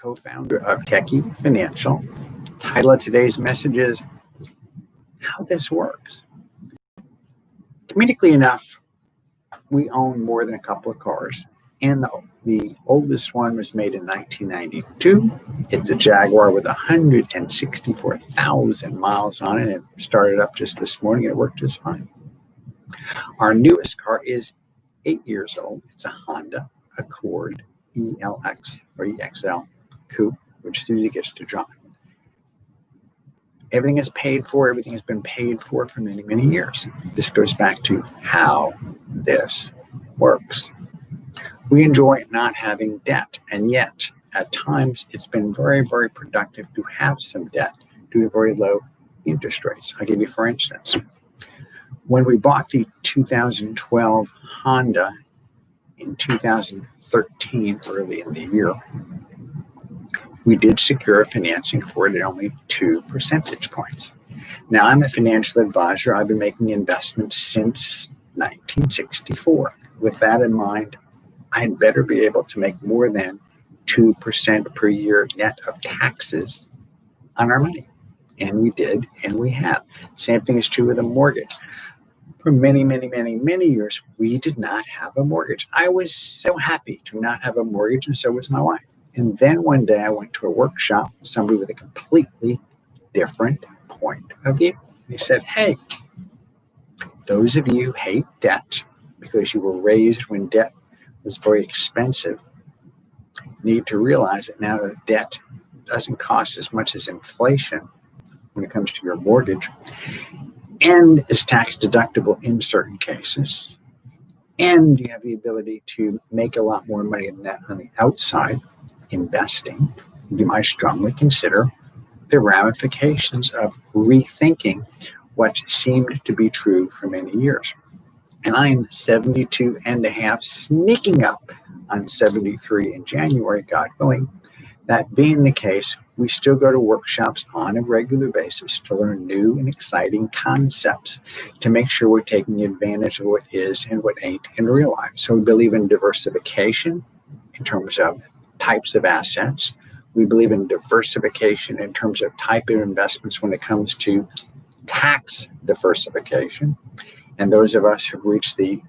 co-founder of Techie Financial. Title of today's message is How This Works. Comedically enough, we own more than a couple of cars, and the oldest one was made in 1992. It's a Jaguar with 164,000 miles on it. It started up just this morning. It worked just fine. Our newest car is 8 years old. It's a Honda Accord ELX or EXL Coupe, which Susie gets to drive. Everything is paid for. Everything has been paid for many, many years. This goes back to how this works. We enjoy not having debt, and yet at times it's been very, very productive to have some debt due to very low interest rates. I'll give you, for instance, when we bought the 2012 Honda in 2013, early in the year, we did secure financing for it at only 2 percentage points. Now, I'm a financial advisor. I've been making investments since 1964. With that in mind, I'd better be able to make more than 2% per year net of taxes on our money. And we did, and we have. Same thing is true with a mortgage. For many, many, many, many years, we did not have a mortgage. I was so happy to not have a mortgage, and so was my wife. And then one day I went to a workshop with somebody with a completely different point of view. He said, hey, those of you who hate debt because you were raised when debt was very expensive need to realize that now that debt doesn't cost as much as inflation when it comes to your mortgage, and is tax deductible in certain cases, and you have the ability to make a lot more money than that on the outside investing, you might strongly consider the ramifications of rethinking what seemed to be true for many years. And I'm 72 and a half, sneaking up on 73 in January, God willing. That being the case, we still go to workshops on a regular basis to learn new and exciting concepts to make sure we're taking advantage of what is and what ain't in real life. So we believe in diversification in terms of types of assets. We believe in diversification in terms of type of investments when it comes to tax diversification. And those of us who've reached the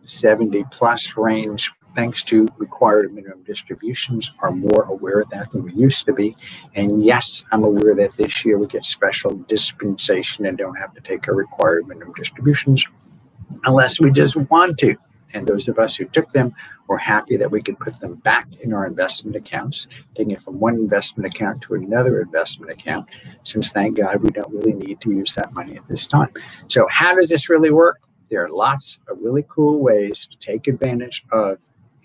70 plus range, thanks to required minimum distributions, are more aware of that than we used to be. And yes, I'm aware that this year we get special dispensation and don't have to take our required minimum distributions unless we just want to. And those of us who took them were happy that we could put them back in our investment accounts, taking it from one investment account to another investment account, since thank God we don't really need to use that money at this time. So how does this really work? There are lots of really cool ways to take advantage of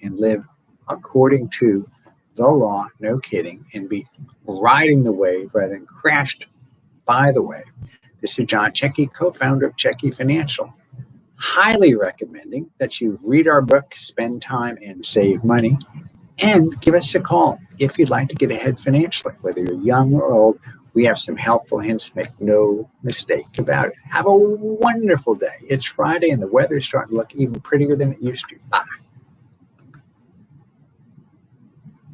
and live according to the law, no kidding, and be riding the wave rather than crashed by the wave. This is John Checky, co-founder of Checky Financial. Highly recommending that you read our book, Spend Time and Save Money, and give us a call if you'd like to get ahead financially. Whether you're young or old, we have some helpful hints. Make no mistake about it. Have a wonderful day. It's Friday and the weather is starting to look even prettier than it used to. Bye.